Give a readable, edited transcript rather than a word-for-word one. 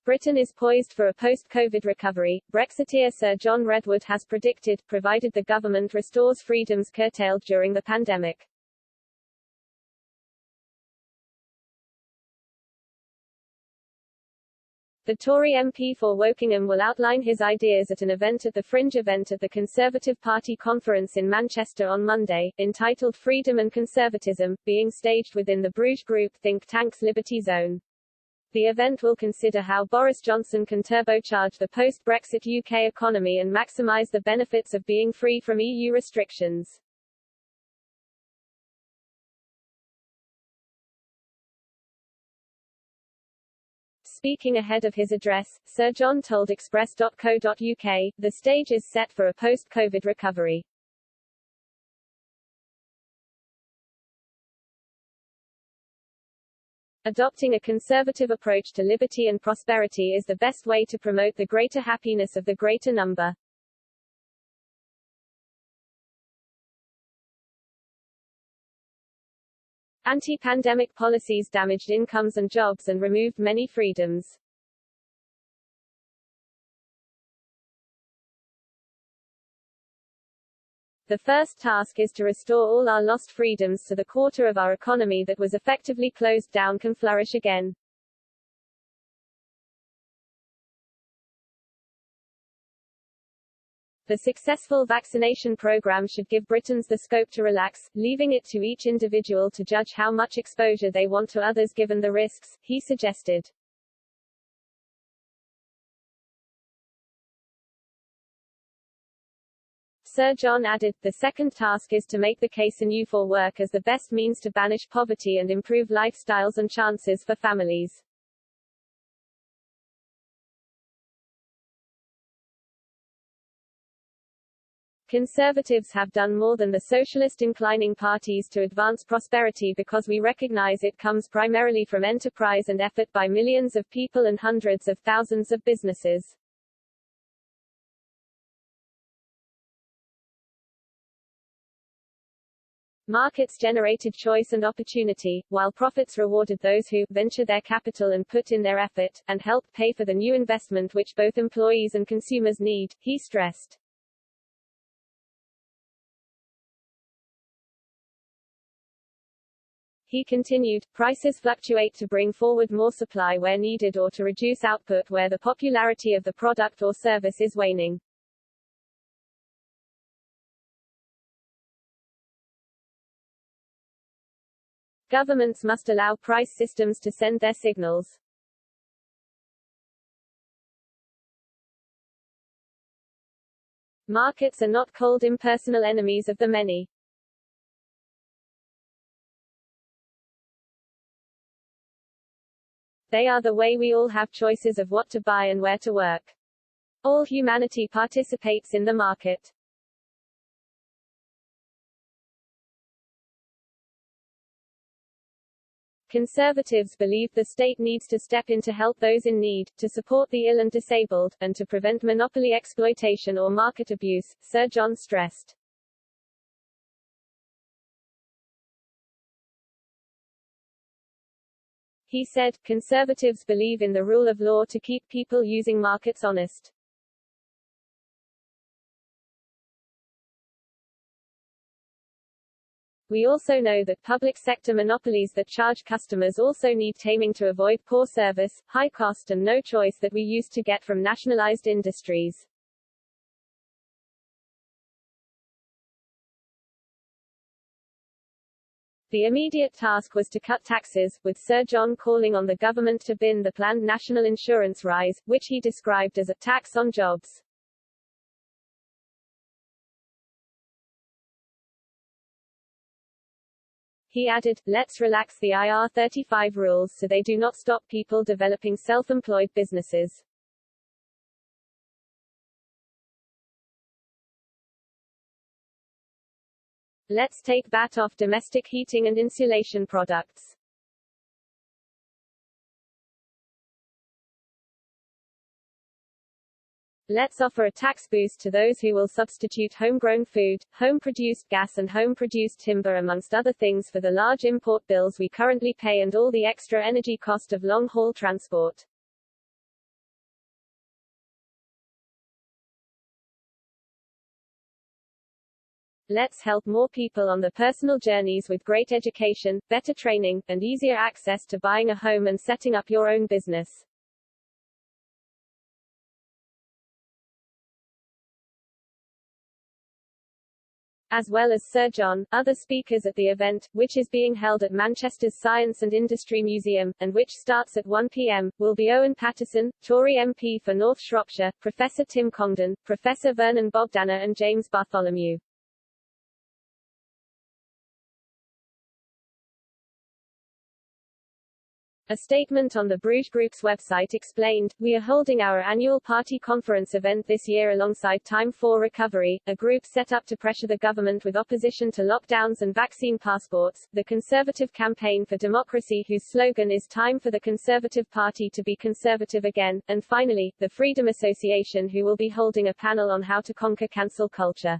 Britain is poised for a post-COVID recovery, Brexiteer Sir John Redwood has predicted, provided the government restores freedoms curtailed during the pandemic. The Tory MP for Wokingham will outline his ideas at an event at the Fringe event at the Conservative Party conference in Manchester on Monday, entitled Freedom and Conservatism, being staged within the Bruges Group think tank's Liberty Zone. The event will consider how Boris Johnson can turbocharge the post-Brexit UK economy and maximise the benefits of being free from EU restrictions. Speaking ahead of his address, Sir John told Express.co.uk, the stage is set for a post-COVID recovery. Adopting a conservative approach to liberty and prosperity is the best way to promote the greater happiness of the greater number. Anti-pandemic policies damaged incomes and jobs and removed many freedoms. The first task is to restore all our lost freedoms so the quarter of our economy that was effectively closed down can flourish again. The successful vaccination program should give Britons the scope to relax, leaving it to each individual to judge how much exposure they want to others given the risks, he suggested. Sir John added, the second task is to make the case anew for work as the best means to banish poverty and improve lifestyles and chances for families. Conservatives have done more than the socialist-inclining parties to advance prosperity because we recognize it comes primarily from enterprise and effort by millions of people and hundreds of thousands of businesses. Markets generated choice and opportunity, while profits rewarded those who venture their capital and put in their effort, and help pay for the new investment which both employees and consumers need, he stressed. He continued, prices fluctuate to bring forward more supply where needed or to reduce output where the popularity of the product or service is waning. Governments must allow price systems to send their signals. Markets are not cold impersonal enemies of the many. They are the way we all have choices of what to buy and where to work. All humanity participates in the market. Conservatives believe the state needs to step in to help those in need, to support the ill and disabled, and to prevent monopoly exploitation or market abuse, Sir John stressed. He said, Conservatives believe in the rule of law to keep people using markets honest. We also know that public sector monopolies that charge customers also need taming to avoid poor service, high cost and no choice that we used to get from nationalized industries. The immediate task was to cut taxes, with Sir John calling on the government to bin the planned national insurance rise, which he described as a tax on jobs. He added, let's relax the IR35 rules so they do not stop people developing self-employed businesses. Let's take VAT off domestic heating and insulation products. Let's offer a tax boost to those who will substitute homegrown food, home-produced gas and home-produced timber amongst other things for the large import bills we currently pay and all the extra energy cost of long-haul transport. Let's help more people on their personal journeys with great education, better training, and easier access to buying a home and setting up your own business. As well as Sir John, other speakers at the event, which is being held at Manchester's Science and Industry Museum, and which starts at 1 p.m., will be Owen Paterson, Tory MP for North Shropshire, Professor Tim Congdon, Professor Vernon Bogdanor and James Bartholomew. A statement on the Bruges Group's website explained, "We are holding our annual party conference event this year alongside Time for Recovery, a group set up to pressure the government with opposition to lockdowns and vaccine passports, the Conservative Campaign for Democracy whose slogan is Time for the Conservative Party to be Conservative Again, and finally, the Freedom Association who will be holding a panel on how to conquer cancel culture."